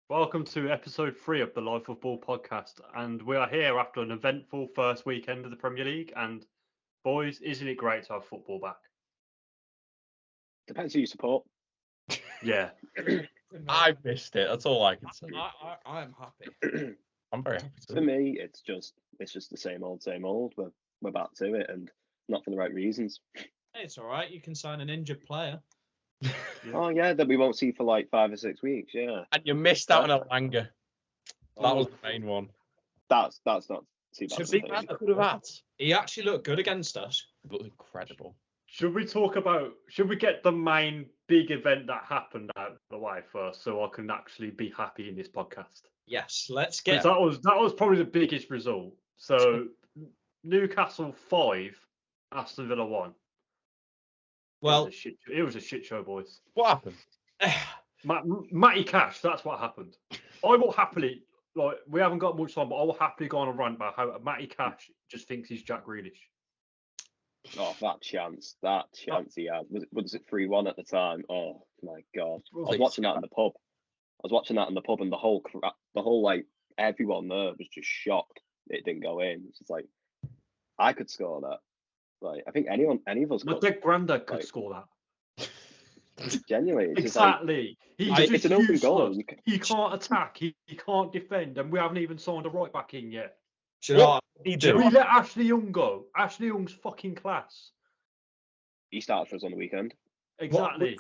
Welcome to episode 3 of the Live Football podcast, and we are here after an eventful first weekend of the Premier League. And boys, isn't it great to have football back? Depends who you support. Yeah, I missed it. That's all I can say. I am happy. I'm very happy For to. me, it's just the same old. We're back to it, and not for the right reasons. It's all right. You can sign an injured player. Yeah. Oh yeah, that we won't see for like 5 or 6 weeks. Yeah, And you missed out on Elanga. That was the main one. that's not too bad. Should See, be- I could have had. He actually looked good against us. It looked incredible. Should we get the main big event that happened out of the way first, so I can actually be happy in this podcast? Yes, let's 'Cause get. that was probably the biggest result. So Newcastle 5, Aston Villa 1. Well, it was a shit show, boys. What happened? Matty Cash, that's what happened. I will happily, we haven't got much time, but I will happily go on a rant about how Matty Cash just thinks he's Jack Grealish. Oh, that chance he had. Was it 3-1 at the time? Oh my god! I was watching that in the pub. And the whole like everyone there was just shocked it didn't go in. It's just like I could score that. Like I think any of us My could. dead granddad could like- score that. Genuinely, it's just like, Exactly. He's it's just an open useless. goal. He can't attack. He can't defend, and we haven't even signed a right back in yet. do you know what? He Should did. we let Ashley Young go? Ashley Young's fucking class. he started for us on the weekend. Exactly.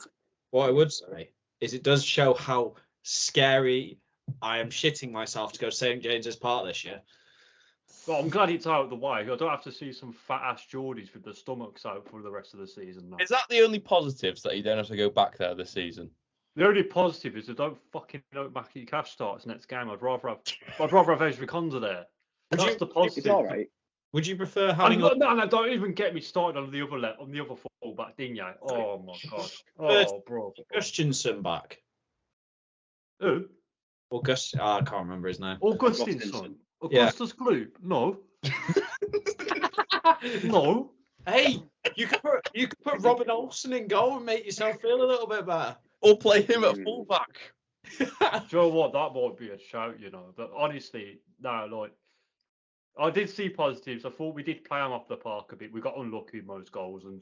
What I would say is it does show how scary I am shitting myself to go St James's Park this year. Well, I'm glad it's out of the way. I don't have to see some fat ass Geordies with their stomachs out for the rest of the season now. Is that the only positives that you don't have to go back there this season? The only positive is I don't fucking know Mackie Cash starts next game. I'd rather have Ezri Konza there. That's the positive. It's all right. Would you prefer And having? no, don't even get me started on the other fullback, Digne. Oh my god. Oh, bro. Gustinson back? Who? I can't remember his name. Augustinson. Yeah. Augustus Gloop? No. No. Hey, you could put Robin Olsen in goal and make yourself feel a little bit better. Or play him at fullback? Do you know what? That might be a shout, you know. But honestly, no, like, I did see positives. I thought we did play them off the park a bit. We got unlucky with most goals, and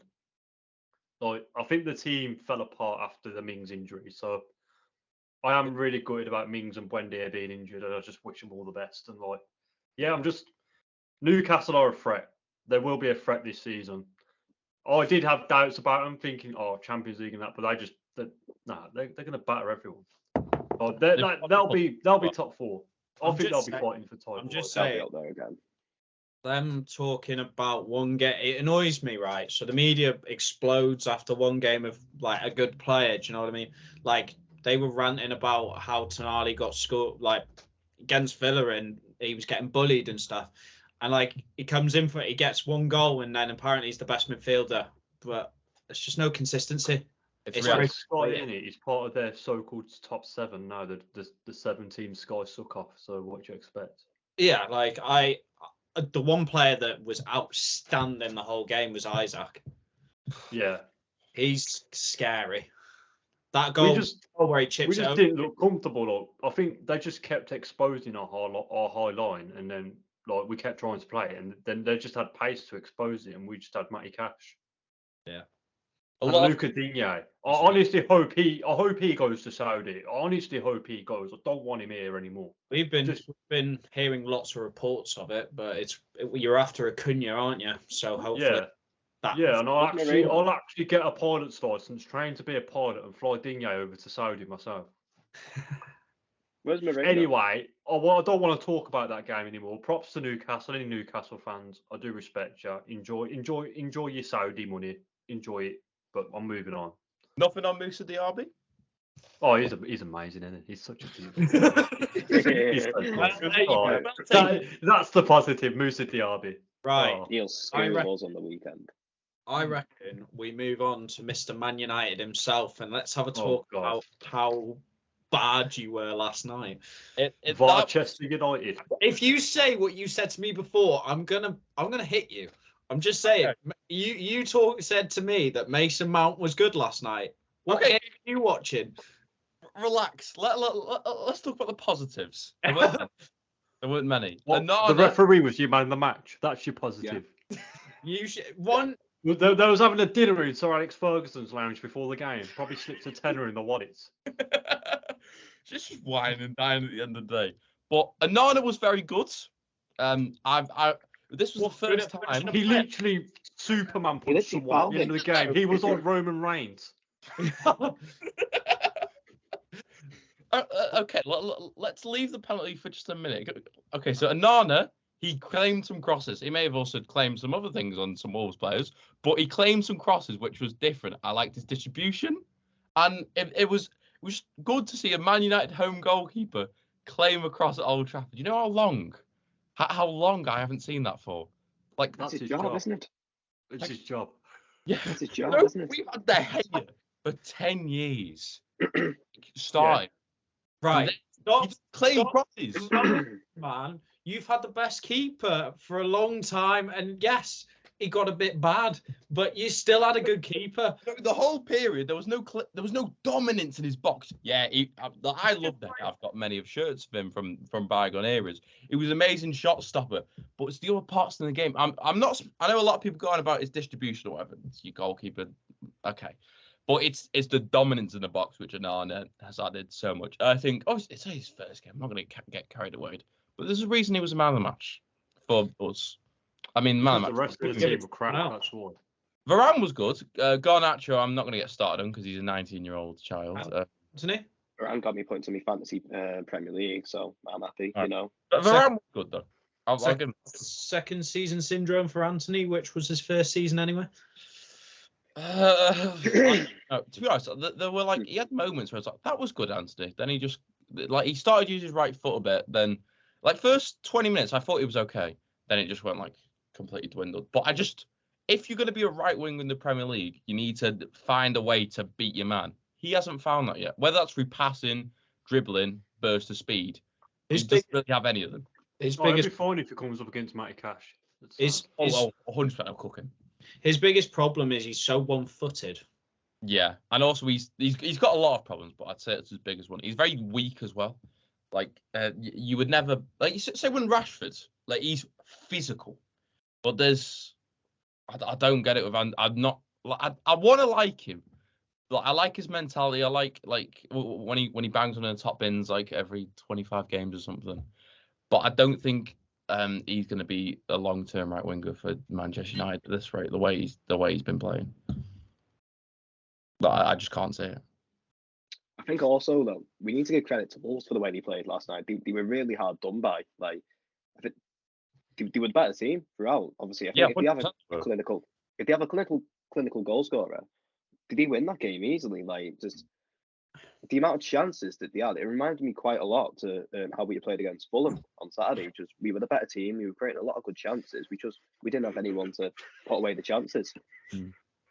like I think the team fell apart after the Mings injury. So I am really gutted about Mings and Buendia being injured, and I just wish them all the best. And like, yeah, Newcastle are a threat. There will be a threat this season. I did have doubts about them, thinking, Champions League and that, but they're going to batter everyone. They'll be top 4. I think they'll be fighting for title. I'm just They'll be saying. up there again. Them talking about one game, it annoys me, right? So the media explodes after one game of like a good player. Do you know what I mean? Like they were ranting about how Tonali got scored like against Villa and he was getting bullied and stuff. And like he comes in he gets one goal and then apparently he's the best midfielder, but there's just no consistency. It's It's really like- Sky in it. He's part of their so-called top 7 now. The 7-team Sky suck off. So what do you expect? Yeah, like the one player that was outstanding the whole game was Isaac. Yeah, He's scary. That goal where he we chips it just over. didn't look comfortable. Like, I think they just kept exposing our high line, and then like we kept trying to play it, and then they just had pace to expose it, and we just had Matty Cash. Yeah. And Luca Digne. I honestly hope he goes to Saudi. I honestly hope he goes. I don't want him here anymore. We've been hearing lots of reports of it, but you're after Acuna, aren't you? So hopefully, And I'll actually get a pilot's license, train to be a pilot, and fly Digne over to Saudi myself. Where's Mourinho? Anyway, I don't want to talk about that game anymore. Props to Newcastle, any Newcastle fans. I do respect you. Enjoy your Saudi money. Enjoy it. But I'm moving on. Nothing on Musa Diaby? Oh, he's amazing, isn't he? He's such a that's the positive, Musa Diaby. right. Oh. Neil School was on the weekend. I reckon we move on to Mr. Man United himself, and let's have a talk about how bad you were last night. Manchester United. If you say what you said to me before, I'm gonna hit you. I'm just saying. You said to me that Mason Mount was good last night. What game are you watching? relax. Let's talk about the positives. There weren't many. What, the Onana, referee was your man of the match. That's your positive. You should one. They was having a dinner in Sir Alex Ferguson's lounge before the game. Probably slipped a tenner in the wallets. just wine and dine at the end of the day. But Onana was very good. This was the first time He literally Superman He punched literally someone at fouled the end of the game. He was on Roman Reigns. Okay, let's leave the penalty for just a minute. Okay, so Onana, he claimed some crosses. He may have also claimed some other things on some Wolves players, but he claimed some crosses, which was different. I liked his distribution, and it was good to see a Man United home goalkeeper claim a cross at Old Trafford. You know how long? How long I haven't seen that for? Like That's his job, isn't it? It's his job. Yeah, That's his job, isn't it? We've had the hair for 10 years. Starting. Right. Stop claim crosses. Man, you've had the best keeper for a long time, and yes, he got a bit bad, but you still had a good keeper. The whole period, there was no dominance in his box. Yeah, I love that. I've got many of shirts of him from bygone eras. He was an amazing shot stopper, but it's the other parts in the game. I'm not. I know a lot of people going about his distribution or whatever. It's your goalkeeper, okay, but it's the dominance in the box which Onana has added so much. I think it's his first game. I'm not going to get carried away, but there's a reason he was a man of the match for us. I mean, man, The rest of the team were crap. Wow. That's why. Varane was good. Garnacho, I'm not going to get started on because he's a 19-year-old child. Isn't he? Varane got me points in my fantasy Premier League, so I'm happy. Right. You know. But Varane was good though. I'll give him. Second season syndrome for Anthony, which was his first season anyway. To be honest, there were he had moments where I was like, that was good, Anthony. Then he just he started using his right foot a bit. Then first 20 minutes, I thought he was okay. Then it just went completely dwindled. But if you're going to be a right wing in the Premier League, you need to find a way to beat your man. He hasn't found that yet. Whether that's through passing, dribbling, burst of speed, he doesn't really have any of them. It'd be fine if it comes up against Matty Cash. 100% of cooking. His biggest problem is he's so one-footed. Yeah, and also he's got a lot of problems, but I'd say it's his biggest one. He's very weak as well. You would never say when Rashford, he's physical, but I don't get it with I'm not. I want to like him. I like his mentality. I like when he bangs on the top bins every 25 games or something. But I don't think he's going to be a long-term right winger for Manchester United at this rate. The way he's been playing, I just can't say it. I think also though we need to give credit to Wolves for the way they played last night. They were really hard done by. I think they were the better team throughout. Obviously, I think if they have a clinical goal scorer, did he win that game easily? Just the amount of chances that they had, it reminded me quite a lot to how we played against Fulham on Saturday. Just we were the better team. We were creating a lot of good chances. We didn't have anyone to put away the chances.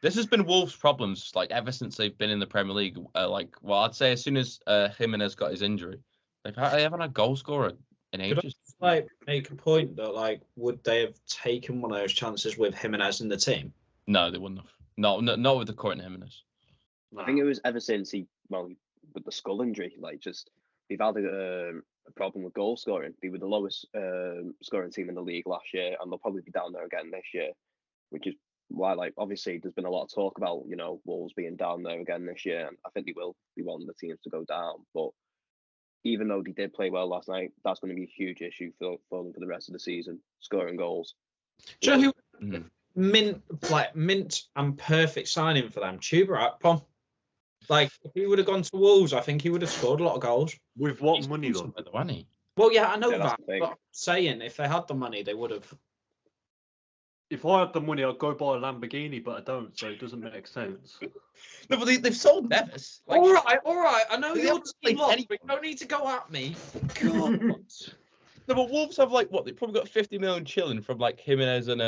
This has been Wolves' problems ever since they've been in the Premier League. I'd say as soon as Jimenez got his injury, they haven't had a goal scorer in ages. Could I make a point that would they have taken one of those chances with Jimenez in the team? No, they wouldn't have. No, not with the current Jimenez. I think it was ever since with the skull injury, they've had a problem with goal scoring. They were the lowest scoring team in the league last year, and they'll probably be down there again this year, which is why obviously there's been a lot of talk about Wolves being down there again this year, and I think they will be one of the teams to go down. But even though they did play well last night, that's going to be a huge issue for them for the rest of the season, scoring goals. Do you know who mint and perfect signing for them? Chuba Akpom. If he would have gone to Wolves, I think he would have scored a lot of goals. With what money though? Well, yeah, I know that. But I'm saying if they had the money, they would have. If I had the money, I'd go buy a Lamborghini, but I don't, so it doesn't make sense. No, but they've sold Neves. All right. I know you're team up, but you don't need to go at me. God. No, but Wolves have They've probably got 50 million chilling from Jimenez and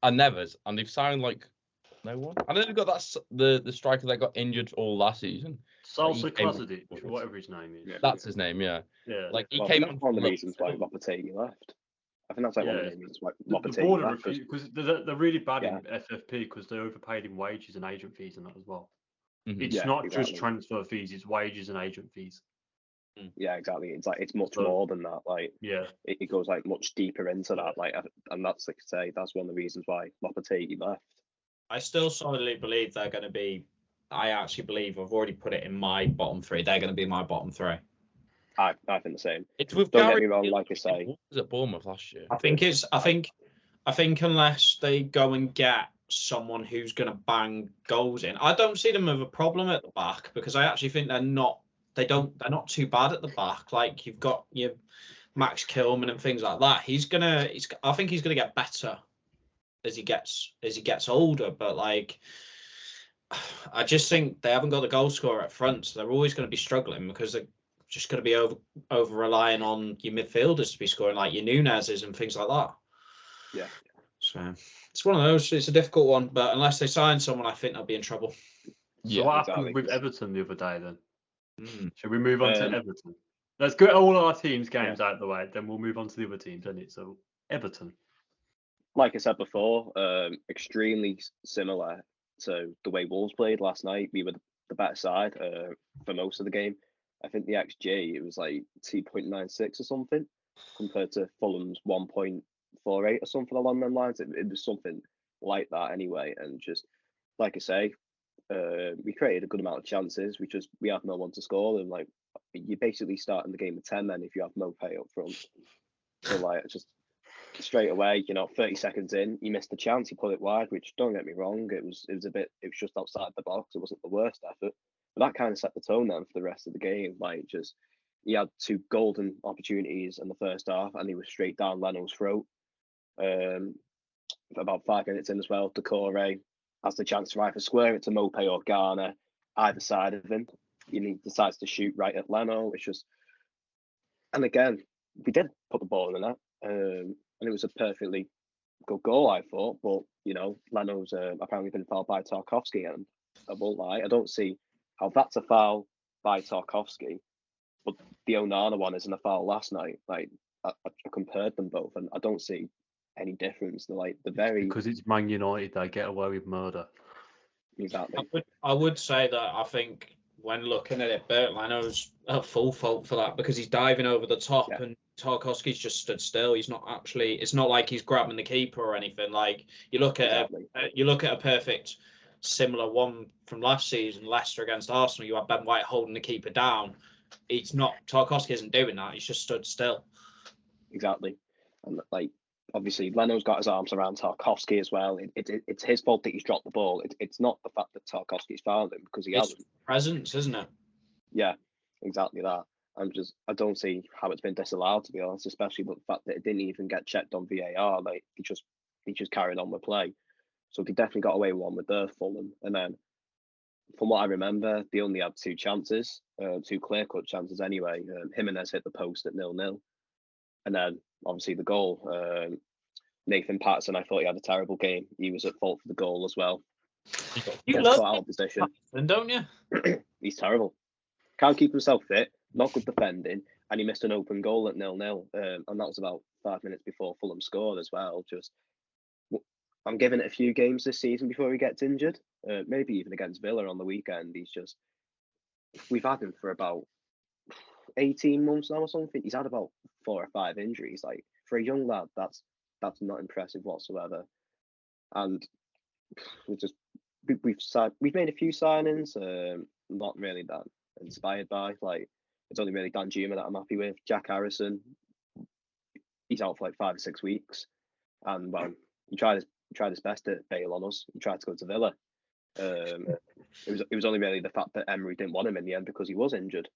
Neves, and they've signed no one. I know they've got the striker that got injured all last season. Salsa Klasidic, whatever his name is. Yeah. That's his name, yeah. Yeah. He came on one of the reasons why Lopetegui left. I think that's one of the reasons why Lopetegui left. Because they're really bad in FFP because they overpaid him wages and agent fees and that as well. It's not just transfer fees; it's wages and agent fees. Yeah, exactly. It's much So, more than that. Like, yeah, it goes like much deeper into that. Like, and that's like I say, that's one of the reasons why Lopetegui left. I still solidly believe they're going to be. I actually believe I've already put it in my bottom three. They're going to be my bottom three. I think the same. It's with Don't Gary get me wrong. Hill Like I say, was at Bournemouth last year. I think unless they go and get someone who's going to bang goals in, I don't see them with a problem at the back, because I actually think they're not too bad at the back. Like, you've got your Max Kilman and things like that. I think he's gonna get better as he gets older. But like, I just think they haven't got the goal scorer up front, so they're always going to be struggling, because they're just going to be over relying on your midfielders to be scoring, like your Nunez's and things like that. Yeah. So it's one of those. It's a difficult one, but unless they sign someone, I think they'll be in trouble. So what happened with Everton the other day then? Should we move on to Everton? Let's get all our teams' games out of the way, then we'll move on to the other teams, isn't it? So Everton. Like I said before, extremely similar to the way Wolves played last night. We were the better side for most of the game. I think the XG, it was like 2.96 or something, compared to Fulham's 1.48 or something along them lines. It was something like that anyway. And just, like I say, we created a good amount of chances. We have no one to score them. Like, you're basically starting the game with 10 men if you have Mopé up front. So like, just straight away, 30 seconds in, you missed the chance, you put it wide, which, don't get me wrong, it was just outside the box. It wasn't the worst effort, but that kind of set the tone then for the rest of the game. Like, just, he had two golden opportunities in the first half, and he was straight down Leno's throat. About 5 minutes in as well, Decore has the chance to either square it to Mopé or Garner, either side of him. He decides to shoot right at Leno. It's just, and again, we did put the ball in the net, and it was a perfectly good goal, I thought. But Leno's apparently been fouled by Tarkowski, and I won't lie, I don't see how that's a foul by Tarkowski, but the Onana one isn't a foul last night. Like, I compared them both, and I don't see any difference. They're very, because it's Man United, they get away with murder. Exactly. I would say that I think when looking at it, Bert Leno's at full fault for that, because he's diving over the top, and Tarkowski's just stood still. He's not actually. It's not like he's grabbing the keeper or anything. Like, you look at a perfect similar one from last season, Leicester against Arsenal. You have Ben White holding the keeper down. It's not, Tarkowski isn't doing that. He's just stood still. Exactly, and like, obviously Leno's got his arms around Tarkowski as well. It's his fault that he's dropped the ball. It's not the fact that Tarkowski's fouled him, because he hasn't. Presence, isn't it? Yeah, exactly that. I don't see how it's been disallowed, to be honest, especially with the fact that it didn't even get checked on VAR. Like, he just carried on with play. So they definitely got away with one with Fulham. And then, from what I remember, they only had two chances, two clear-cut chances anyway. Jimenez hit the post at 0-0. And then, obviously, the goal. Nathan Patterson, I thought he had a terrible game. He was at fault for the goal as well. You love out of position, don't you? He's terrible. Can't keep himself fit. Not good defending, and he missed an open goal at 0-0. And that was about 5 minutes before Fulham scored as well. Just, I'm giving it a few games this season before he gets injured. Maybe even against Villa on the weekend. We've had him for about 18 months now or something. He's had about 4 or 5 injuries. Like, for a young lad, that's not impressive whatsoever. And we've made a few signings, not really that inspired by. Like, it's only really Dan Juma that I'm happy with. Jack Harrison, he's out for like 5 or 6 weeks, and well, he tried his best to bail on us. He tried to go to Villa. It was only really the fact that Emery didn't want him in the end because he was injured.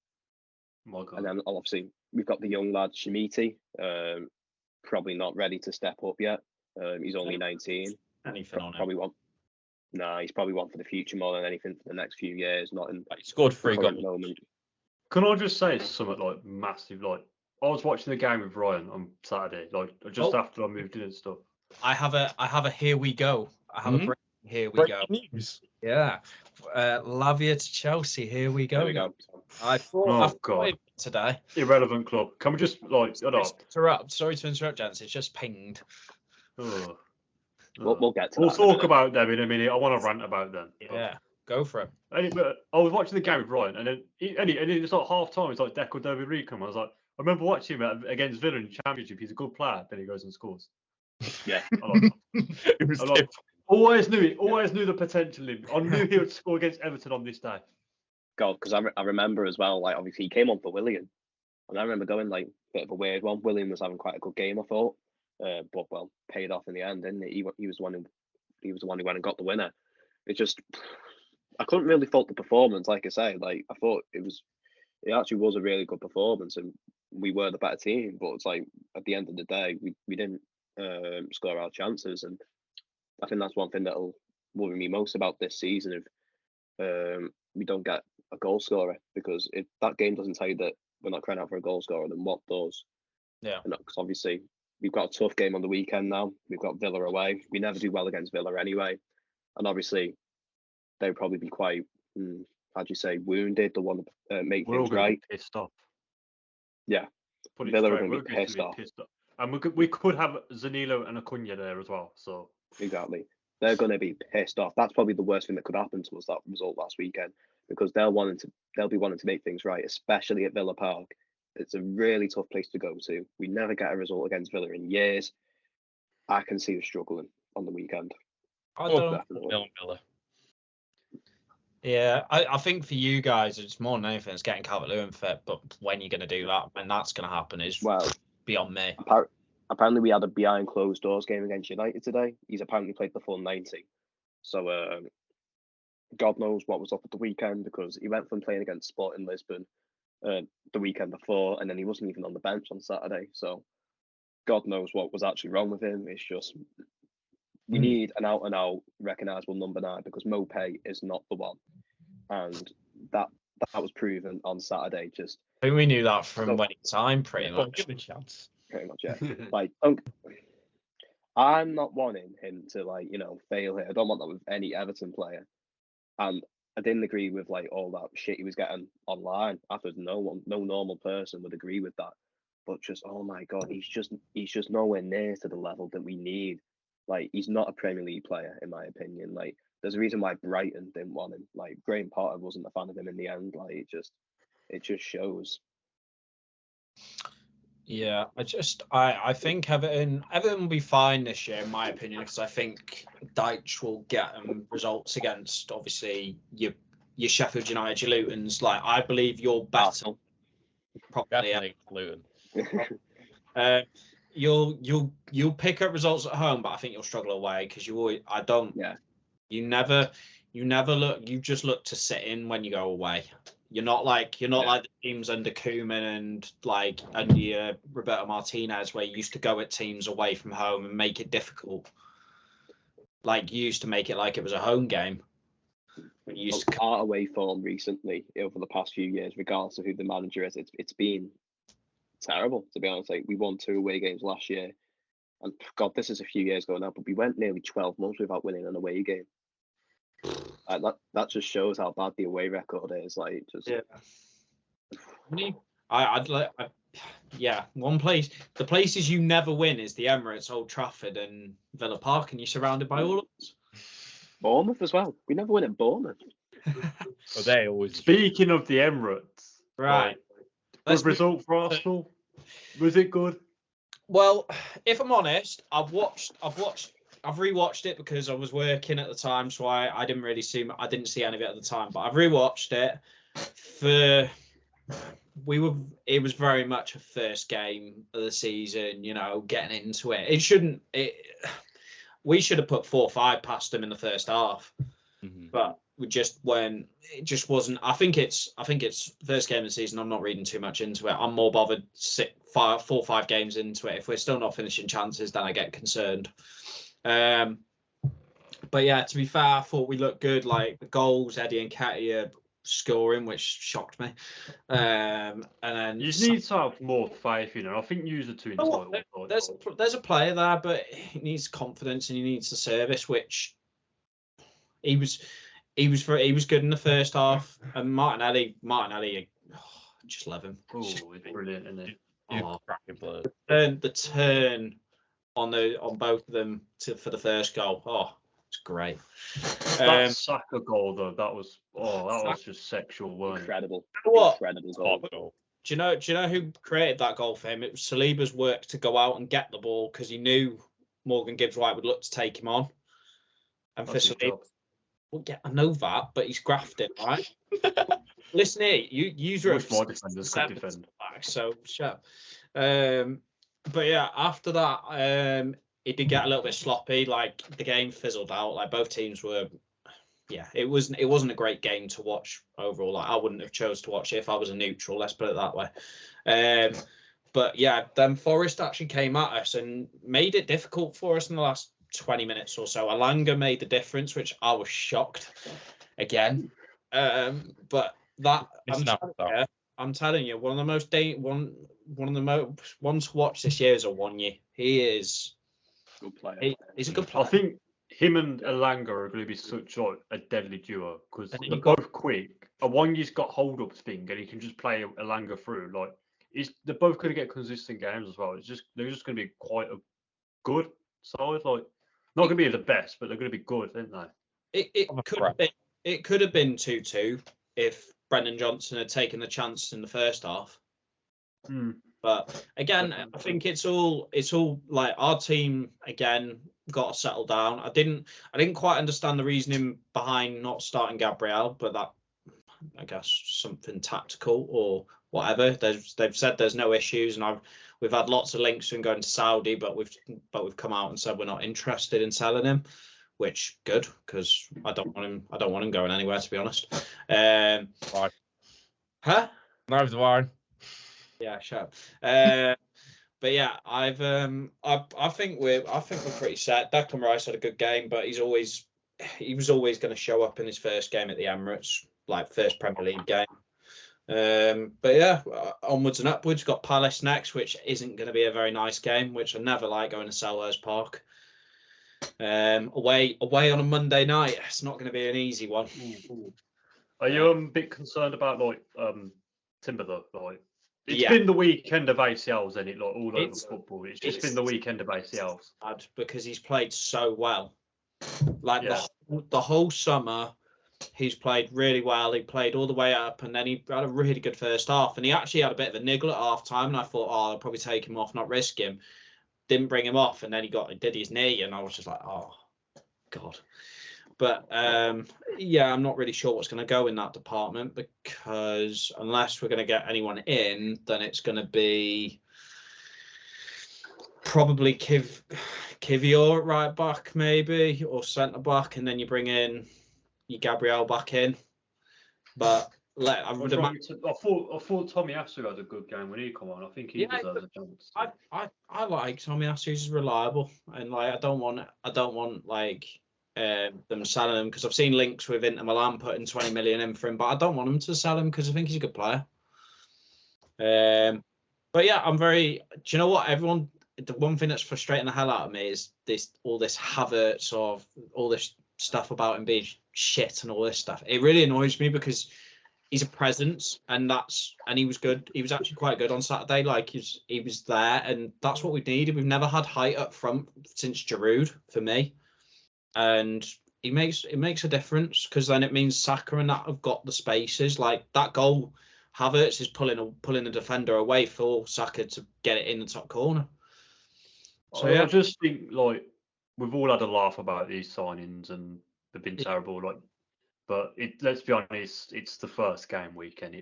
My God. And then obviously we've got the young lad Shemiti, probably not ready to step up yet. He's only 19. Anything on probably one. Nah, he's probably one for the future more than anything for the next few years. Not in. He scored 3 goals. Moment. Can I just say something like massive? Like, I was watching the game with Ryan on Saturday, like just after I moved in and stuff. I have a here we go. I have a break. Here we go. News. Yeah, Lavia to Chelsea. Here we go. There we go. I thought God, today. Irrelevant club. Can we just like Sorry to interrupt, gents. It's just pinged. Oh. We'll get to We'll that. talk about them in a minute. I want to rant about them. Yeah. Go for it. But I was watching the game with Ryan, and then it's like half time. It's like Deco David Recom. I was like, I remember watching him against Villa in the Championship. He's a good player. Then he goes and scores. Yeah. I like that. It was I like, always knew it. Always knew the potential in him. I knew he would score against Everton on this day. God, because I remember as well, like, obviously he came on for William. And I remember going, like, a bit of a weird one. William was having quite a good game, I thought. But, well, paid off in the end, didn't it? He was the one who went and got the winner. It just, I couldn't really fault the performance, like I say. Like, I thought it actually was a really good performance, and we were the better team. But it's like, at the end of the day, we didn't score our chances. And I think that's one thing that'll worry me most about this season, if we don't get a goal scorer, because if that game doesn't tell you that we're not crying out for a goal scorer, then what does? Yeah. Because obviously we've got a tough game on the weekend now. We've got Villa away. We never do well against Villa anyway, and obviously they'd probably be quite, how'd you say, wounded. They want to make We're all things going to right. be pissed off. Yeah, Put it Villa are straight, going to we're be going pissed to off. be pissed off. And we could have Zanilo and Acuna there as well. So Exactly, they're going to be pissed off. That's probably the worst thing that could happen to us, that result last weekend, because they'll be wanting to make things right, especially at Villa Park. It's a really tough place to go to. We never get a result against Villa in years. I can see us struggling on the weekend. I don't. Definitely. Villa. Yeah, I think for you guys, it's more than anything, it's getting Calvert-Lewin fit. But when you're going to do that, when that's going to happen, is beyond me. Apparently, we had a behind closed doors game against United today. He's apparently played the full 90. So, God knows what was up at the weekend, because he went from playing against Sporting Lisbon the weekend before, and then he wasn't even on the bench on Saturday. So, God knows what was actually wrong with him. It's just, we need an out-and-out recognisable number 9, because Mopé is not the one. And that was proven on Saturday. Just, I think we knew that from when he signed, pretty much. Give him a chance. Pretty much, yeah. Like, I'm not wanting him to, like, fail here. I don't want that with any Everton player. And I didn't agree with, like, all that shit he was getting online. Afterwards, no normal person would agree with that. But just, oh my God, he's just nowhere near to the level that we need. Like, he's not a Premier League player, in my opinion. Like, there's a reason why Brighton didn't want him. Like, Graham Potter wasn't a fan of him in the end. Like, it just shows. Yeah, I think Everton will be fine this year, in my opinion, because I think Dyche will get results against, obviously, your Sheffield United, your Lutons. Like, I believe you're better. Probably, Definitely Luton. You'll pick up results at home, but I think you'll struggle away, because you never look. You just look to sit in when you go away. You're not like the teams under Koeman and like under Roberto Martinez, where you used to go at teams away from home and make it difficult. Like, you used to make it like it was a home game. When you used to our away form recently over the past few years, regardless of who the manager is, it's been terrible, to be honest. Like, we won 2 away games last year, and God, this is a few years ago now, but we went nearly 12 months without winning an away game. That just shows how bad the away record is. Like, just one place. The places you never win is the Emirates, Old Trafford, and Villa Park, and you're surrounded by all of us. Bournemouth as well. We never win at Bournemouth. But they always. Speaking of the Emirates, right? Good result for Arsenal. Was it good? Well, if I'm honest, I've rewatched it because I was working at the time, so I didn't really see. I didn't see any of it at the time, but I've rewatched it. It was very much a first game of the season, getting into it. We should have put 4-5 past them in the first half, but we just weren't. It just wasn't. I think it's first game of the season. I'm not reading too much into it. I'm more bothered 4 or 5 games into it. If we're still not finishing chances, then I get concerned. But yeah, to be fair, I thought we looked good. Like, the goals, Eddie and Nketiah scoring, which shocked me. And then you need to have more faith, I think you are too entitled. There's a player there, but he needs confidence and he needs the service, which he was good in the first half. And Martinelli, just love him. Oh, it's brilliant, isn't it? The turn on both of them for the first goal. Oh, It's great. That Saka goal though, that was just sexual, wasn't it? Incredible. What? Incredible goal. Do you know who created that goal for him? It was Saliba's work to go out and get the ball because he knew Morgan Gibbs-White would look to take him on. And for Saliba, well, yeah, I know that, but he's grafted, right? Listen here, you Wish more defenders could defend. So shut up. But yeah, after that, it did get a little bit sloppy. Like the game fizzled out. Like both teams were, yeah, it wasn't a great game to watch overall. Like I wouldn't have chose to watch it if I was a neutral. Let's put it that way. But yeah, then Forest actually came at us and made it difficult for us in the last 20 minutes or so. Alanga made the difference, which I was shocked again. But that I'm telling you, one of the most ones to watch this year is Awoniyi. He is good player. He's a good player. I think him and Alanga are going to be such a deadly duo because they're both quick. Awoniyi's got hold up thing and he can just play Alanga through. Like they're both going to get consistent games as well. They're just going to be quite a good side. Like not going to be the best, but they're going to be good, aren't they? It could have been 2-2 if Brendan Johnson had taken the chance in the first half. But again, I think it's all like our team again got to settle down. I didn't quite understand the reasoning behind not starting Gabriel, but that I guess something tactical or whatever. They've said there's no issues, and we've had lots of links to him going to Saudi, but we've come out and said we're not interested in selling him, which good because I don't want him going anywhere, to be honest. Why? Huh? Neither do I. Yeah, sure. But yeah, I think we're pretty set. Declan Rice had a good game, but he was always going to show up in his first game at the Emirates, like first Premier League game. But yeah, onwards and upwards. We've got Palace next, which isn't going to be a very nice game, which I never like going to Selhurst Park. Away on a Monday night. It's not going to be an easy one. Are you a bit concerned about Timber though? Like it's been the weekend of ACLs, isn't it? Like all over football. It's just been the weekend of ACLs. Because he's played so well. Like the whole summer, he's played really well. He played all the way up, and then he had a really good first half. And he actually had a bit of a niggle at half time, and I thought, I'll probably take him off, not risk him. Didn't bring him off, and then he did his knee, and I was just like, oh god. But yeah, I'm not really sure what's going to go in that department because unless we're going to get anyone in, then it's going to be probably Kivior at right back maybe, or centre back, and then you bring in your Gabriel back in. But I thought Tommy Asu had a good game when he come on. I think he deserves a chance. I like Tommy Asu. He's reliable, and like I don't want like them selling him because I've seen links with Inter Milan putting 20 million in for him, but I don't want them to sell him because I think he's a good player. But yeah, I'm very. Do you know what? The one thing that's frustrating the hell out of me is all this Havertz of all this stuff about him being shit and all this stuff. It really annoys me because he's a presence, and he was good. He was actually quite good on Saturday. Like he was there, and that's what we needed. We've never had height up front since Giroud for me. And it makes a difference because then it means Saka and that have got the spaces. Like that goal, Havertz is pulling a defender away for Saka to get it in the top corner. So yeah, I just think like we've all had a laugh about these signings and they've been terrible. Like, but let's be honest, it's the first game weekend.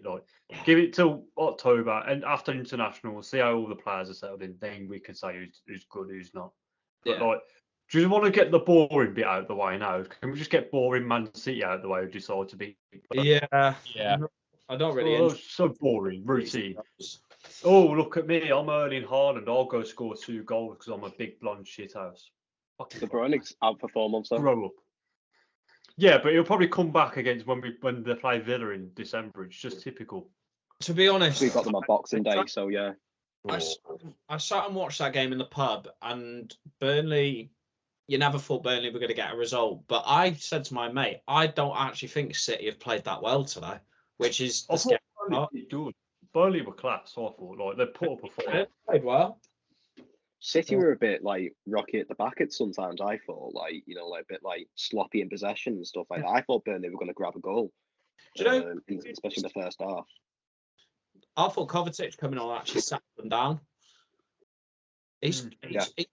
Give it till October and after international, see how all the players are settled in. Then we can say who's good, who's not. But do you want to get the boring bit out of the way now? Can we just get boring Man City out of the way who decide to be? Yeah. I don't really. So boring, routine. Oh, look at me. I'm Erling Haaland. I'll go score 2 goals because I'm a big blonde shithouse. De Bruyne's outperform himself. Grow up. Yeah, but he'll probably come back against when they play Villa in December. It's just typical. To be honest, we've got them on Boxing Day, so yeah. I sat and watched that game in the pub, and Burnley. You never thought Burnley were going to get a result, but I said to my mate, I don't actually think City have played that well today, which is the scary part. Burnley were class. I thought they put up a fight. Played well. City were a bit like rocky at the back at sometimes. I thought, like a bit like sloppy in possession and stuff like that. I thought Burnley were going to grab a goal, Do you know? especially in the first half. I thought Kovacic coming on actually sat them down. He's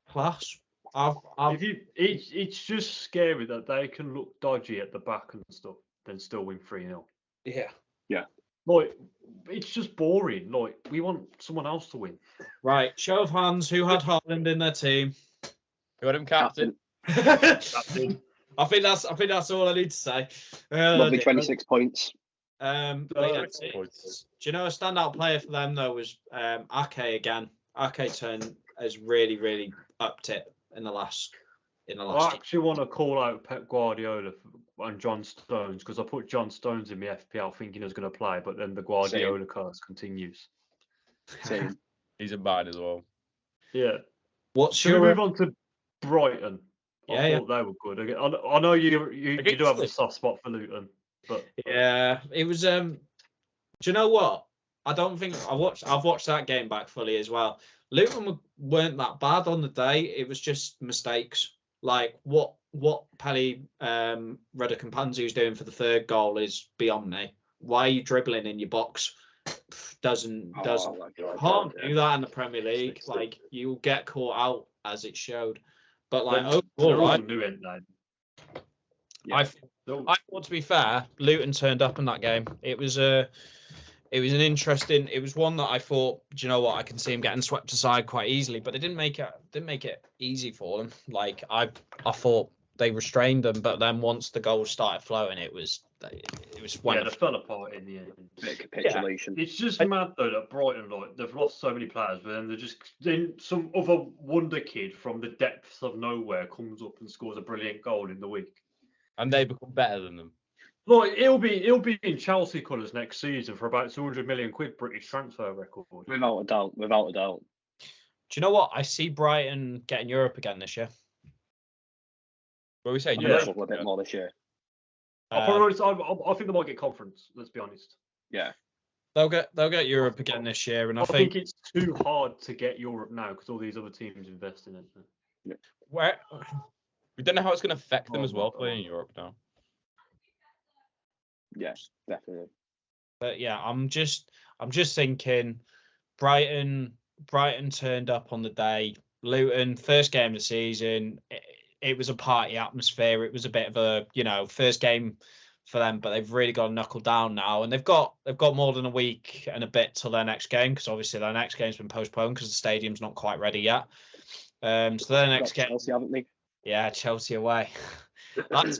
class. It's just scary that they can look dodgy at the back and stuff, then still win 3-0. Yeah. Like, it's just boring. Like, we want someone else to win. Right. Show of hands. Who had Haaland in their team? Who had him captain? Captain. I think that's all I need to say. Lovely 26 points. Do you know a standout player for them though was Ake again. Ake has really upped it in the last. I actually want to call out Pep Guardiola and John Stones because I put John Stones in my FPL thinking he was going to play, but then the Guardiola curse continues. Same. He's in mine as well. Yeah. Should we move on to Brighton? I thought they were good. I know you do have a soft spot for Luton, but yeah, it was. Do you know what? I don't think I've watched that game back fully as well. Luton weren't that bad on the day. It was just mistakes. Like what Pelly Rudder-Campanzi was doing for the third goal is beyond me. Why are you dribbling in your box? Doesn't can't do that in the Premier League. Like you'll get caught out as it showed. But like overall, I thought, to be fair, Luton turned up in that game. It was it was one that I thought, do you know what, I can see him getting swept aside quite easily, but they didn't make it easy for them. Like I thought they restrained them, but then once the goals started flowing, it was they fell apart in the end. Bit capitulation. Yeah. It's just mad though that Brighton, like, they've lost so many players, but then some other wonder kid from the depths of nowhere comes up and scores a brilliant goal in the week, and they become better than them. Like it'll be in Chelsea colours next season for about 200 million quid British transfer record. Without a doubt. Do you know what? I see Brighton getting Europe again this year. What are we saying? A bit more this year. I think they might get conference. Let's be honest. Yeah. They'll get Europe again this year, and I think it's too hard to get Europe now because all these other teams invest in it. Yeah. We don't know how it's going to affect them as well playing in Europe now. Yes, definitely. But yeah, I'm just thinking Brighton turned up on the day. Luton, first game of the season, it was a party atmosphere. It was a bit of a, first game for them, but they've really got to knuckle down now, and they've got more than a week and a bit till their next game, because obviously their next game's been postponed because the stadium's not quite ready yet. So their next game, Chelsea, haven't they? Yeah, Chelsea away. That's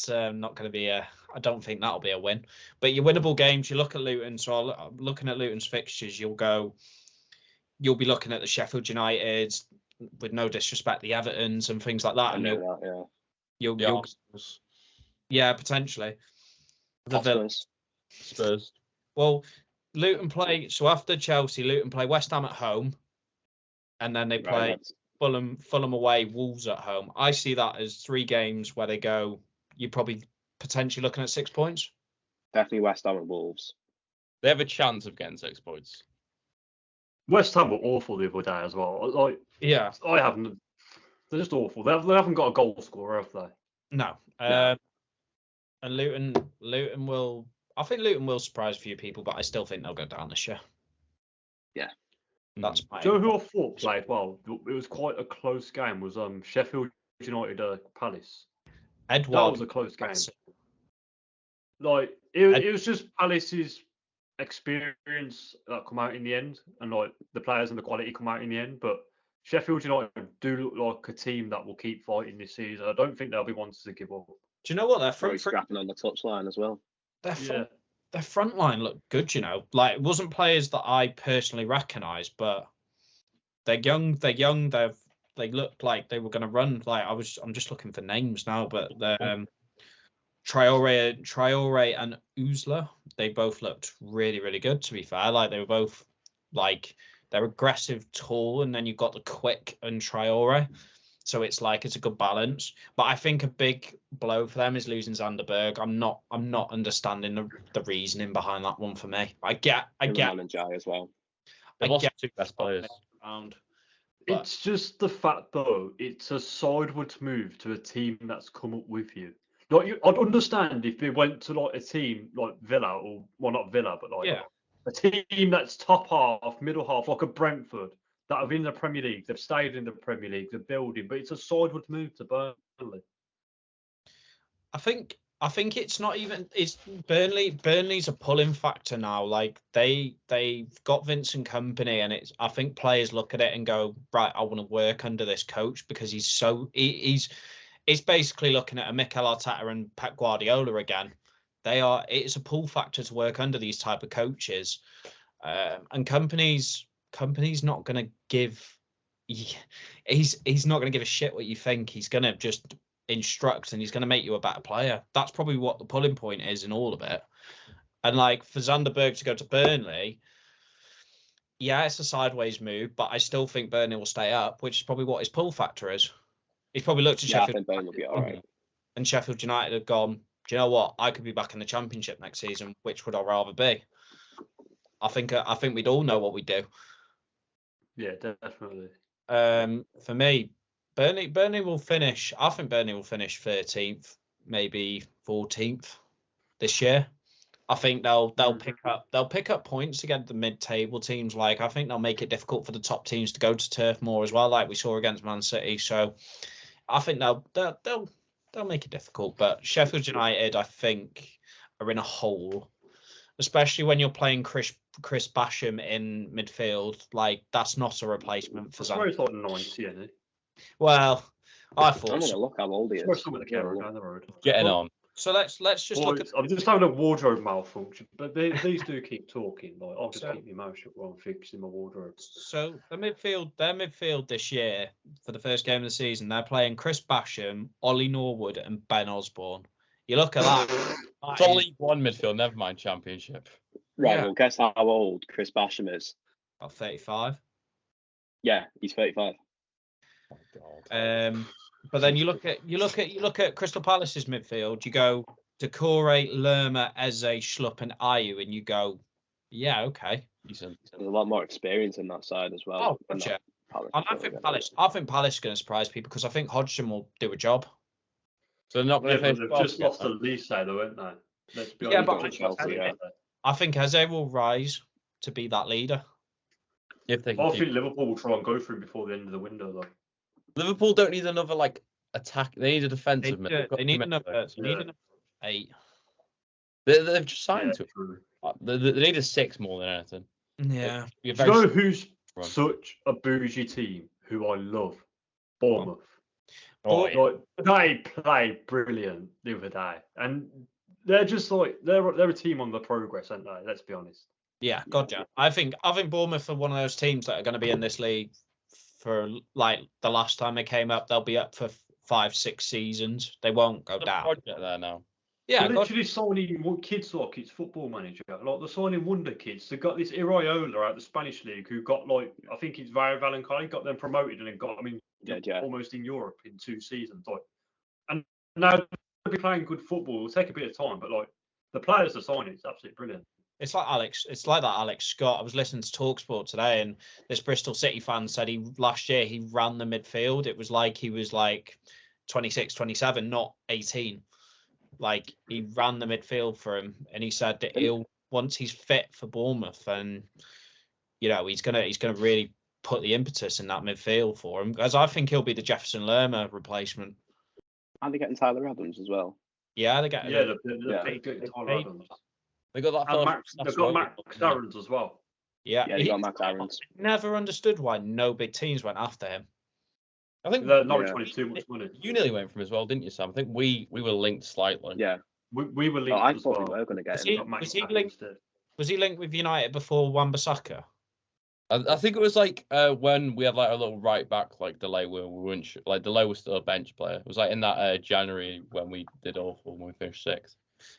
not going to be I don't think that'll be a win. But your winnable games, you look at Luton. So looking at Luton's fixtures, you'll be looking at the Sheffield Uniteds, with no disrespect, the Evertons and things like that. Yeah, potentially. The Spurs. Well, Luton play, so after Chelsea, Luton play West Ham at home, and then they play Fulham away, Wolves at home. I see that as 3 games where they go, you're probably potentially looking at 6 points. Definitely West Ham and Wolves. They have a chance of getting 6 points. West Ham were awful the other day as well. They're just awful. They haven't got a goal scorer, have they? No. And Luton will. I think Luton will surprise a few people, but I still think they'll go down this year. Yeah. That's my. Do you know who I thought played well? It was quite a close game. Was Sheffield United Palace. Edward. That was a close game. Like it was just Palace's experience that come out in the end, and like the players and the quality come out in the end. But Sheffield United do look like a team that will keep fighting this season. I don't think they'll be wanting to give up. Do you know what? They're scrapping on the touchline as well. Their front line looked good, Like it wasn't players that I personally recognise, but they're young. They looked like they were going to run. Like I'm just looking for names now, but they're Traore and Uzla. They both looked really, really good. To be fair, like they were both they're aggressive, tall, and then you've got the quick and Traore. So it's a good balance. But I think a big blow for them is losing Zanderberg. I'm not understanding the reasoning behind that one for me. I get and Jai as well. They've lost 2 best players. But It's just the fact, though, it's a sideways move to a team that's come up with you. Like, I'd understand if they went to like a team like Villa, or well, not Villa, but like Yeah. a team that's top half, middle half, like a Brentford that have in the Premier League. They've stayed in the Premier League. They're building, but it's a sideways move to Burnley. I think it's not even it's Burnley's a pulling factor now. Like they've got Vincent Company, and I think players look at it and go, right, I want to work under this coach because he's basically looking at a Mikel Arteta and Pep Guardiola again. It's a pull factor to work under these type of coaches, and company's not going to give. He's not going to give a shit what you think. He's going to just instruct, and he's going to make you a better player. That's probably what the pulling point is in all of it. And like for Zanderberg to go to Burnley, yeah, it's a sideways move, but I still think Burnley will stay up, which is probably what his pull factor is. He's probably looked at Yeah, I Sheffield think Burnley will be all right. and Sheffield United have gone, do you know what? I could be back in the Championship next season. Which would I rather be? I think we'd all know what we do. Yeah, definitely. For me, Burnley will finish. I think Burnley will finish 13th, maybe 14th this year. I think they'll pick up points against the mid-table teams. Like I think they'll make it difficult for the top teams to go to Turf Moor as well, like we saw against Man City. So I think they'll make it difficult. But Sheffield United, I think, are in a hole, especially when you're playing Chris Basham in midfield. Like that's not a replacement for Sorry, Zan. it's like 90, isn't it? Well, I I'm thought. gonna look how old he Sorry, is. some of the camera down the road. getting Well, on. So let's just look at. I'm just having a wardrobe malfunction, but these do keep talking. Like I'll just So- keep my mouth shut while I'm fixing my wardrobe. So their midfield this year for the first game of the season, they're playing Chris Basham, Ollie Norwood, and Ben Osborne. You look at that. It's all League One midfield, never mind Championship. Right, Yeah. well, guess how old Chris Basham is. About 35. Yeah, he's 35. Oh, God. But then you look at Crystal Palace's midfield. You go Decore, Lerma, Eze, Schlupp, and Ayew, and you go, yeah, okay. Decent. There's a lot more experience in that side as well. Oh, in gotcha. that Palace And I midfield, think yeah. Palace is going to surprise people because I think Hodgson will do a job. So they're not Yeah, going to but face they've just lost Chelsea, the Lise, though, haven't they? Let's be Yeah, honest. but they've I just lost think- the yeah. Lise. I think Eze will rise to be that leader. if they can I keep. think Liverpool will try and go for him before the end of the window, though. Liverpool don't need another like attack. They need a defensive mid. They've got They need too many another. players. They need another 8. They've just signed to it. True. They need a 6 more than anything. Yeah. Be a Do you very know who's run. such a bougie team who I love? Bournemouth. Oh, yeah. Like, they played brilliant the other day, and they're just like they're a team on the progress, aren't they? Let's be honest. Yeah, gotcha. I think Bournemouth are one of those teams that are going to be in this league for like the last time they came up. They'll be up for 5-6 seasons. They won't go There's a down. project there now. Yeah, They're gotcha. literally signing kids like it's Football Manager. Like they're signing wonder kids. They got this Iriola out the Spanish league who got like I think it's Rayo Vallecano got them promoted and then got them in Yeah. almost in Europe in 2 seasons. Like, and now they'll be playing good football. It'll take a bit of time, but like the players are signing, it's absolutely brilliant. It's like that Alex Scott. I was listening to TalkSport today, and this Bristol City fan said last year he ran the midfield. It was like he was like 26, 27, not 18. Like he ran the midfield for him, and he said that once he's fit for Bournemouth, and he's gonna really put the impetus in that midfield for him, because I think he'll be the Jefferson Lerma replacement. And they're getting Tyler Adams as well. Yeah, they get Tyler Adams. They got that And fella. they've got Max Aarons as well. Yeah, Yeah, they got Max Aarons. Never understood why no big teams went after him. I think They're not twenty too much money. you nearly went from as well, didn't you, Sam? I think we were linked slightly. Yeah. We were linked I as thought well. we were going to get Was him. he- Got Max was he Aarons linked- instead. Was he linked with United before Wan-Bissaka? I think it was like when we had like a little right back like delay where we weren't like delay was still a bench player. It was like in that January when we did awful when we finished 6th.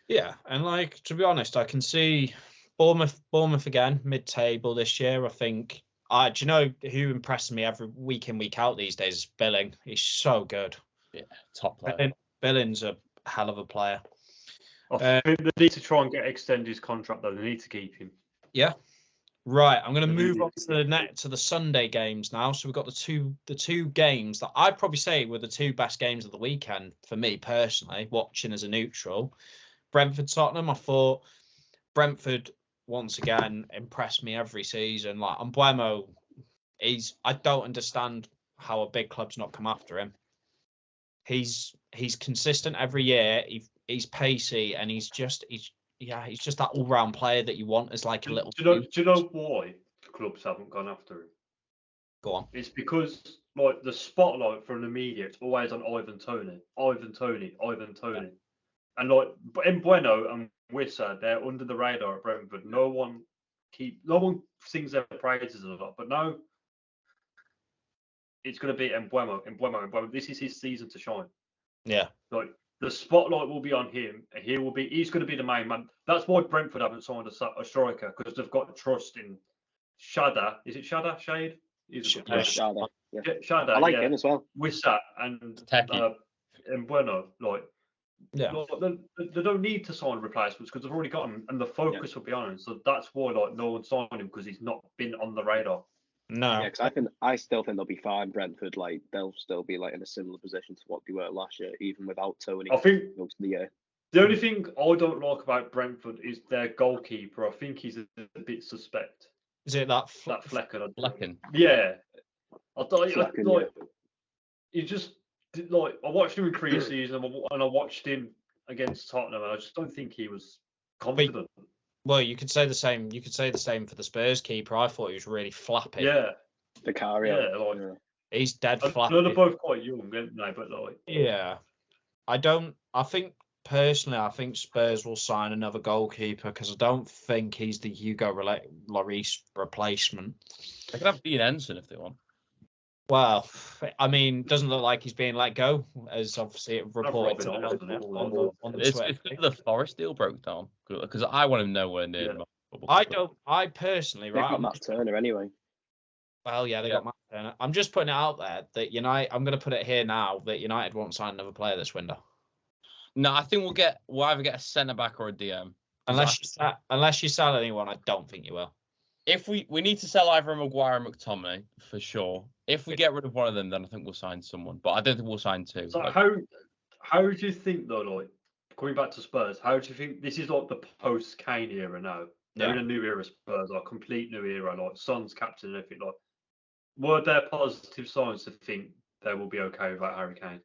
Yeah, and like to be honest, I can see Bournemouth again mid-table this year. I think. Do you know who impresses me every week in week out these days? Is Billing. He's so good. Yeah, top player. Billing's a hell of a player. I think they need to try and extend his contract though. They need to keep him. Yeah, Right, I'm going to Maybe move on to the Sunday games now. So we've got the two games that I'd probably say were the two best games of the weekend for me personally, watching as a neutral. Brentford Tottenham. I thought Brentford once again impressed me every season. Like Mbeumo, I don't understand how a big club's not come after him. He's consistent every year. He's pacey and he's just that all-round player that you want as like a little. Do you know why clubs haven't gone after him? Go on. It's because like the spotlight from the media, it's always on Ivan Toney, Yeah. and like Mbeumo and Wissa, they're under the radar at Brentford. No one sings their praises a lot, but no, it's going to be Mbeumo. This is his season to shine. Yeah. Like the spotlight will be on him. He's going to be the main man. That's why Brentford haven't signed a striker, because they've got trust in Shada. Is it Shada? Shade? Shada. Yeah. Shada. I like him as well. Wissa and Mbeumo. Like, Yeah. they don't need to sign replacements because they've already got him, and the focus will be on him. So that's why like no one signed him, because he's not been on the radar. No. Yeah, because I still think they'll be fine. Brentford, like they'll still be like in a similar position to what they were last year, even without Tony. I think most of the year. The only thing I don't like about Brentford is their goalkeeper. I think he's a bit suspect. Is it that Flecken? Yeah. I thought Flecken, like he just like I watched him in pre-season and I watched him against Tottenham, and I just don't think he was confident. Well, you could say the same. You could say the same for the Spurs keeper. I thought he was really flappy. Yeah. Vicario. Yeah, like, he's dead flappy. They're both quite young, aren't they? But like, yeah, I think personally, I think Spurs will sign another goalkeeper because I don't think he's the Hugo Lloris replacement. They could have Dean Ensign if they want. Well, I mean, doesn't look like he's being let go, as obviously it reported on the It's good the Forest deal broke down, because I want him nowhere near. Yeah. I personally, They've right? got Matt Turner anyway. Well, yeah, they got Matt Turner. I'm just putting it out there that I'm going to put it here now that United won't sign another player this window. No, I think we'll either get a centre back or a DM. Unless you sell anyone, I don't think you will. If we need to sell either Maguire or McTominay for sure. If we get rid of one of them, then I think we'll sign someone. But I don't think we'll sign two. So how do you think though, like coming back to Spurs, how do you think this is like the post Kane era now? They're in a new era, Spurs, like complete new era, like Son's captain and everything. Like, were there positive signs to think they will be okay without Harry Kane?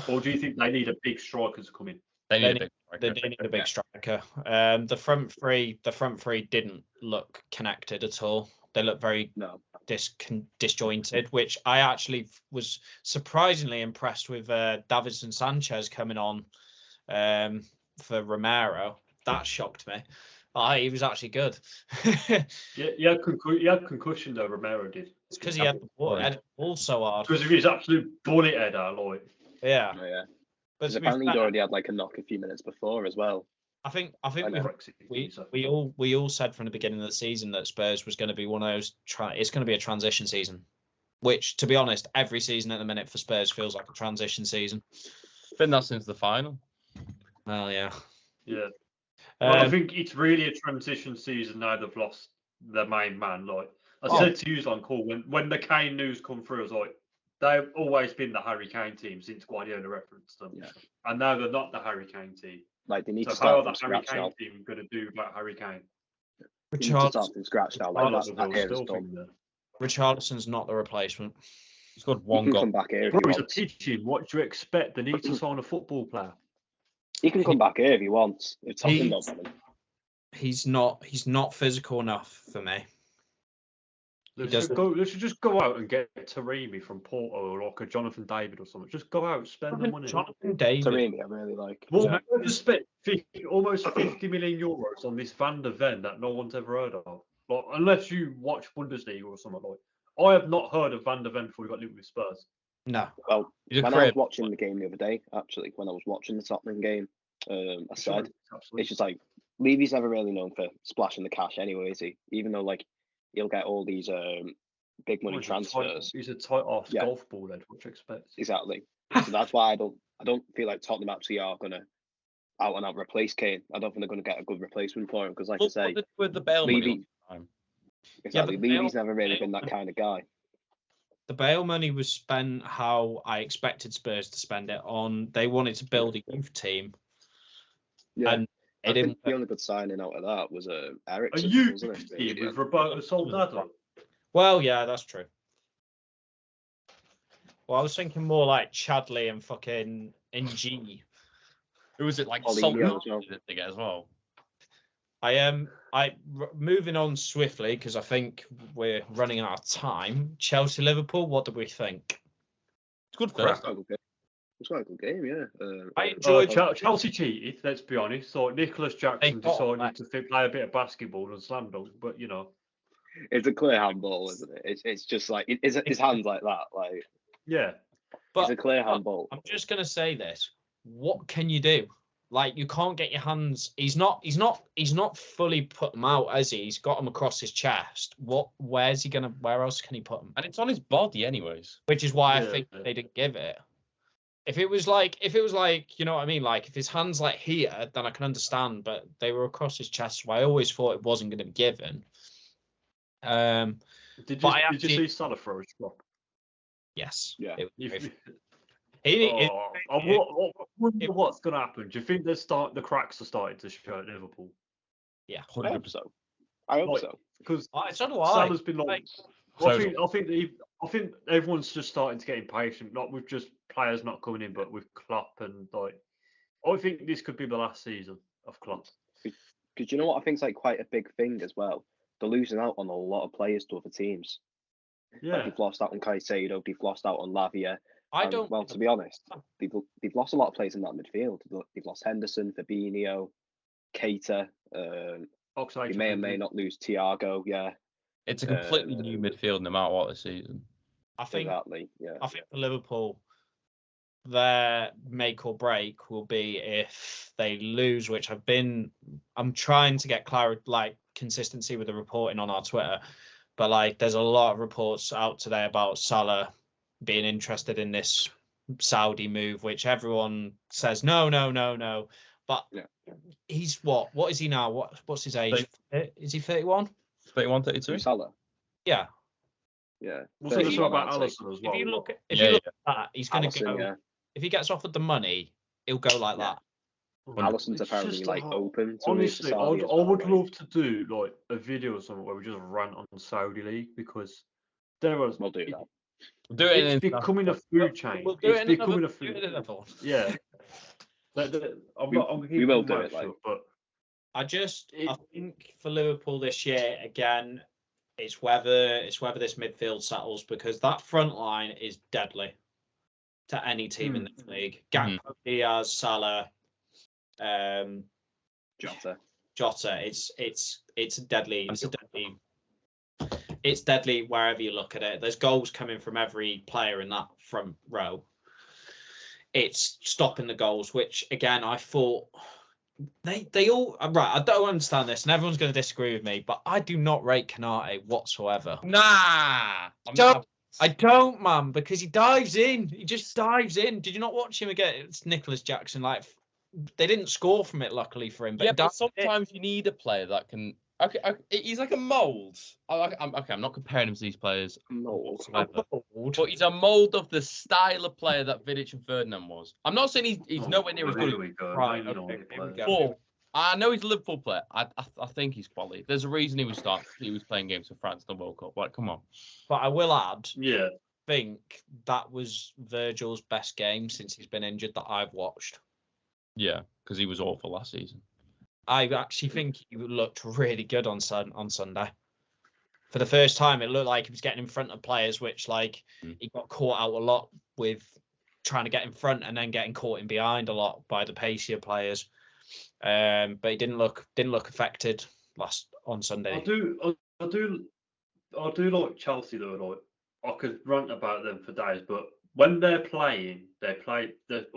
Or do you think they need a big striker to come in? They need a big striker. The front three didn't look connected at all. They looked very disjointed, which I actually was surprisingly impressed with. Davinson Sanchez coming on for Romero. That shocked me. He was actually good. Yeah, he had concussion though. Romero did. It's because he had the ball so hard. Because of his absolute bullet header, like. Yeah. Oh, yeah. But apparently he'd already had like a knock a few minutes before as well. I think we all said from the beginning of the season that Spurs was going to be one of those. It's going to be a transition season, which, to be honest, every season at the minute for Spurs feels like a transition season. It's been that since the final. Well, yeah. Yeah. I think it's really a transition season now. They've lost their main man. Like I said to you on call when the Kane news come through, I was like, they've always been the Harry Kane team since Guardiola referenced them, and now they're not the Harry Kane team. Like they need to start from scratch now. How are the Harry Kane team going to do without Harry Kane? They need to start from scratch now. Like Richarlison's not the replacement. He's got one goal. Come back here. Bro, he's a pigeon. What do you expect? They need to sign a football player. He can come back here if he wants. If Tottenham don't want him. He's not physical enough for me. Let's just go out and get Taremi from Porto or like a Jonathan David or something. Just go out, spend the money. Jonathan David. Taremi, I really like. Well, just spent almost 50 million euros on this Van der Ven that no one's ever heard of. Like, unless you watch Bundesliga or something like. I have not heard of Van der Ven before we got linked with Spurs. No. Well, when I was watching the game the other day, actually, when I was watching the Tottenham game, I said, it's just like, Levy's never really known for splashing the cash anyway, is he? Even though, like, he'll get all these big money transfers. He's a tight ass golf ball head, what you expect. Exactly. So that's why I don't feel like Tottenham actually are going to out and out replace Kane. I don't think they're going to get a good replacement for him because, like I say, with the Bale money. Exactly. but Levy's never really been that kind of guy. The Bale money was spent how I expected Spurs to spend it on. They wanted to build a youth team. Yeah. And I think the only good signing out of that was Ericsson, wasn't it? team with Roberto Soldado. Well, yeah, that's true. Well, I was thinking more like Chadley and fucking NG. Who was it like? Paulinho as well. They get as well. Moving on swiftly because I think we're running out of time. Chelsea Liverpool. What do we think? It's good Crap. first. It's quite a good game, yeah. I enjoyed. Chelsea cheated. Let's be honest. So Nicholas Jackson decided to play a bit of basketball and slam dunk, but you know, it's a clear handball, isn't it? It's just like his hands like that, like yeah. But it's a clear handball. I'm just gonna say this. What can you do? Like you can't get your hands. He's not fully put them out, has he? He's got them across his chest. Where else can he put them? And it's on his body, anyways. Which is why I Yeah. think they didn't give it. If it was like, you know what I mean? Like if his hand's like here, then I can understand. But they were across his chest, so I always thought it wasn't going to be given. Did you see Salah throw his drop? Yes. Yeah. I wonder what's going to happen. Do you think the cracks are starting to show at Liverpool? Yeah, I hope so. I hope so. Because so do I. Salah's been like. So I think everyone's just starting to get impatient, not with just players not coming in, but with Klopp and like. I think this could be the last season of Klopp. Because you know what I think is like quite a big thing as well. They're losing out on a lot of players to other teams. Yeah. Like they've lost out on Caicedo. They've lost out on Lavia. Well, to be honest, they've lost a lot of players in that midfield. They've lost Henderson, Fabinho, Keita. They may or may not lose Thiago. Yeah. It's a completely new midfield, no matter what this season. I think. Exactly. Yeah. I think for Liverpool, their make or break will be if they lose, which I'm trying to get consistency with the reporting on our Twitter, but like there's a lot of reports out today about Salah being interested in this Saudi move, which everyone says no. But he's what is he now? What's his age? Is he 31? 31, 32? Salah. Yeah. Yeah. Also, just about Alisson as well. If you look at that, he's going to go. Yeah. If he gets offered the money, he'll go like that. Alisson's apparently open to honestly, I would love to do like a video or something where we just rant on Saudi League because We'll do that. It's becoming a food chain. We'll do it's becoming a food. Yeah. We will do it, but I think for Liverpool this year again, it's whether this midfield settles because that front line is deadly to any team in the league. Gakpo, Diaz, Salah, Jota. It's deadly wherever you look at it. There's goals coming from every player in that front row. It's stopping the goals, which again I thought they all right. I don't understand this, and everyone's going to disagree with me, but I do not rate Kanate whatsoever. Nah, I don't, man, because he dives in. He just dives in. Did you not watch him again? It's Nicholas Jackson. Like they didn't score from it, luckily for him. But sometimes you need a player that can. Okay, he's like a mold. I'm not comparing him to these players. Mold. But he's a mold of the style of player that Vidic and Ferdinand was. I'm not saying he's nowhere near as good. Right, okay, here we go. But I know he's a Liverpool player. I think he's quality. There's a reason he was playing games for France in the World Cup. Like, come on. But I will add. Yeah. I think that was Virgil's best game since he's been injured that I've watched. Yeah, because he was awful last season. I actually think he looked really good on Sunday. For the first time, it looked like he was getting in front of players, which he got caught out a lot with trying to get in front and then getting caught in behind a lot by the pacier players. But he didn't look affected on Sunday. I do like Chelsea though. Like I could rant about them for days, but when they're playing, they're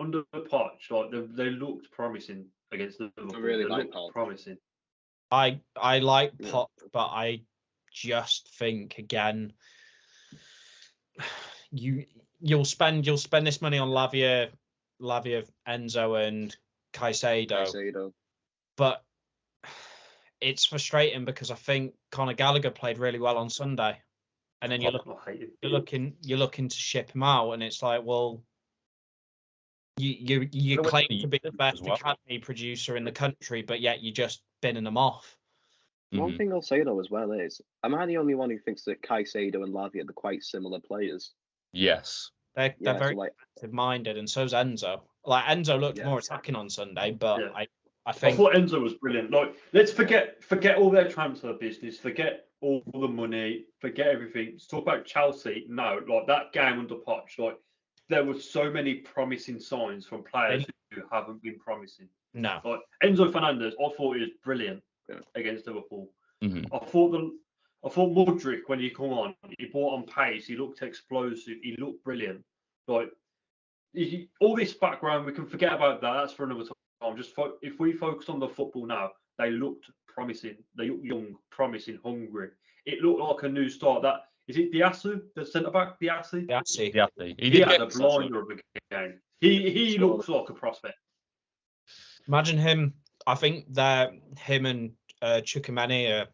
under the Poch. Like they looked promising against Liverpool. I really like promising. I like Pop, but I just think again, you'll spend this money on Lavia, Enzo, and Caicedo. Caicedo. But it's frustrating because I think Conor Gallagher played really well on Sunday, and then you're looking to ship him out, and it's like, well, you claim to be the best academy producer in the country, but yet you're just binning them off. One thing I'll say though as well is, am I the only one who thinks that Caicedo and Lavia are quite similar players? Yes. They're very active-minded, and so's Enzo. Like Enzo looked more attacking on Sunday, but I think I thought Enzo was brilliant. Like, let's forget all their transfer business, forget all the money, forget everything. Let's talk about Chelsea. No, like that game under Poch, like there were so many promising signs from players who haven't been promising. No. Like Enzo Fernandez, I thought he was brilliant against Liverpool. I thought Mudryk, when he come on, he brought on pace, he looked explosive, he looked brilliant. Like all this background, we can forget about that. That's for another time. Just if we focus on the football now, they looked promising. They looked young, promising, hungry. It looked like a new start. That is it. Diasu, the centre back, Diasu. He had a blinder of a game. He looks like a prospect. Imagine him. I think that him and Chukwemeni,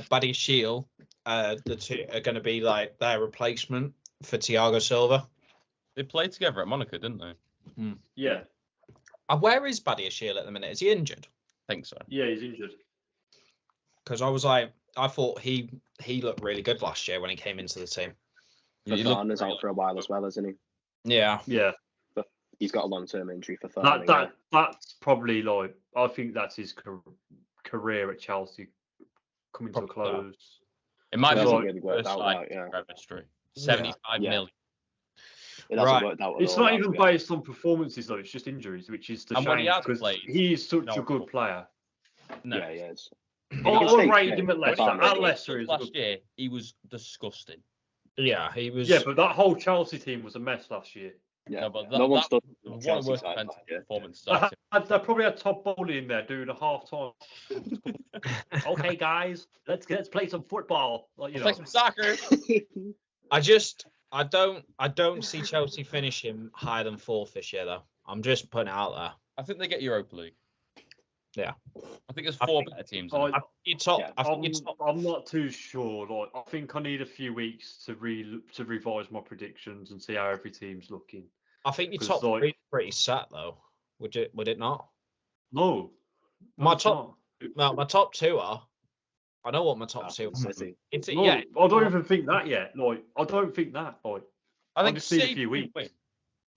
Buddy Shield, the two are going to be like their replacement for Thiago Silva. They played together at Monaco, didn't they? Yeah. Where is Buddy Shield at the minute? Is he injured? I think so. Yeah, he's injured. Because I thought he looked really good last year when he came into the team. Fafana's out for a while as well, isn't he? Yeah. Yeah. But he's got a long-term injury for Fafana. That's probably like, I think that's his career at Chelsea coming to a close. It might be really worked out, 75 million. It hasn't worked out. It's not even based on performances though; it's just injuries, which is the shame because he's such a good player. No. Yeah, he is. I rated him at Leicester. At Leicester, last year he was disgusting. Yeah, he was. Yeah, but that whole Chelsea team was a mess last year. Yeah, no, but no one's done one of the worst defensive performances. They probably had Todd Bowley in there doing a half time. Okay, guys, let's play some football. Like, play some soccer. I don't see Chelsea finishing higher than fourth this year, though. I'm just putting it out there. I think they get Europa League. Yeah. I think there's four better teams. I'm not too sure. Like, I think I need a few weeks to revise my predictions and see how every team's looking. I think your top three is pretty set, though. Would it not? No. My top two are. I know what my top two are. I don't even think that yet. Like, I don't think that. Like, I think City a few weeks.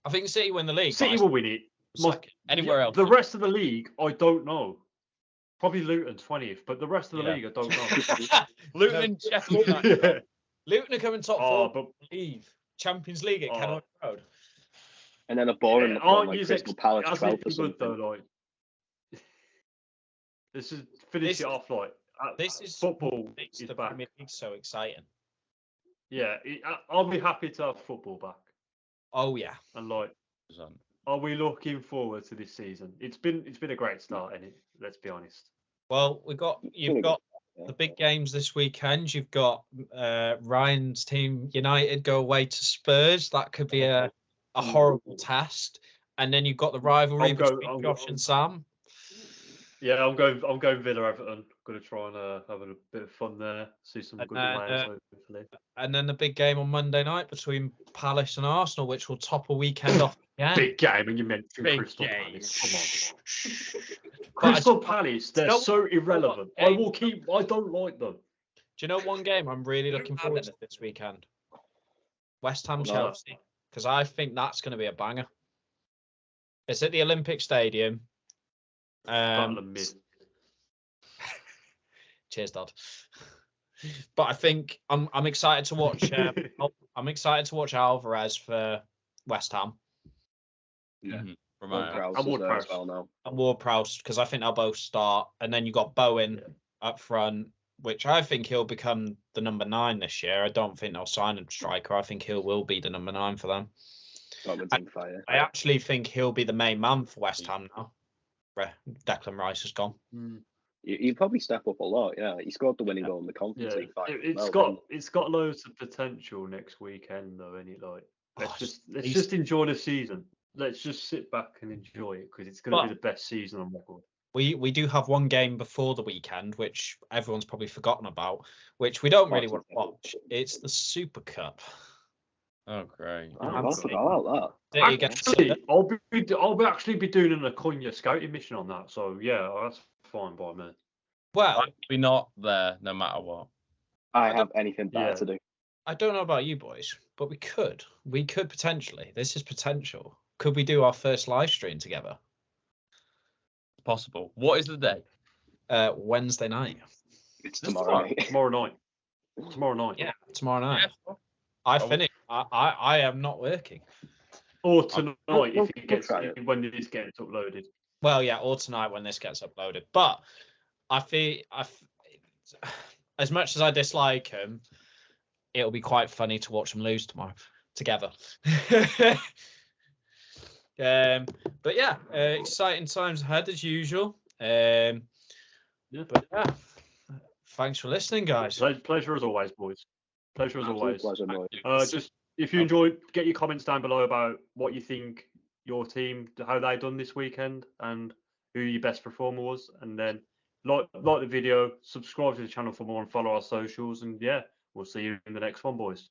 I think City win the league. City will win it. Anywhere else? The rest of the league, I don't know. Probably Luton 20th, but the rest of the league, I don't know. Luton and Sheffield. Luton are coming top four. But leave Champions League at Kenilworth Road. And then a boring Crystal Palace 12th or something. Though, like, this is finish it off like. This is football. Makes the Premier League so exciting. Yeah, I'll be happy to have football back. Oh yeah, and like, are we looking forward to this season? It's been a great start, isn't it? Let's be honest. Well, you've got the big games this weekend. You've got Ryan's team United go away to Spurs. That could be a horrible test. And then you've got the rivalry between Josh and Sam. Yeah, I'm going Villa Everton. Going to try and have a bit of fun there. See some good players, hopefully. And then the big game on Monday night between Palace and Arsenal, which will top a weekend off again. Big game, and you mentioned Crystal Palace. Come on. Crystal Palace, they're so irrelevant. I don't like them. Do you know one game I'm really looking forward to this weekend? West Ham Chelsea, because I think that's going to be a banger. It's at the Olympic Stadium. Cheers, Dad. But I think I'm excited to watch. I'm excited to watch Alvarez for West Ham. Yeah, and Ward-Prowse because I think they'll both start, and then you got Bowen up front, which I think he'll become the number 9 this year. I don't think they'll sign a striker. I think he will be the number 9 for them. I actually think he'll be the main man for West Ham now. Declan Rice has gone. He'll probably step up a lot. Yeah, he scored the winning goal in the Conference League final. It's got loads of potential next weekend though, isn't it? Like, let's just enjoy the season. Let's just sit back and enjoy it because it's going to be the best season on record. We do have one game before the weekend, which everyone's probably forgotten about, which we don't really want to watch. It's the Super Cup. Oh, great. I forgot about City against Actually, I'll be actually be doing an Acuna scouting mission on that. So yeah, that's fine by me. Well, We're not there no matter what. that. I have anything better Yeah. to do. I don't know about you boys, but we could. We could potentially. This is potential. Could we do our first live stream together? It's possible. What is the day? Wednesday night. It's This tomorrow. tomorrow? mate. Tomorrow night. Yeah, tomorrow night. Yeah. I finish. I am not working. Or tonight we'll if it gets try it. when this gets uploaded. Well, yeah, or tonight when this gets uploaded. But I feel as much as I dislike him, it'll be quite funny to watch them lose tomorrow together. But yeah, exciting times ahead as usual. Yeah. But yeah, thanks for listening, guys. Pleasure as always, boys. Pleasure as Absolute always. pleasure, mate. Just if you enjoyed, get your comments down below about what you think your team, how they done this weekend, and who your best performer was, and then like the video, subscribe to the channel for more, and follow our socials. And yeah, we'll see you in the next one, boys.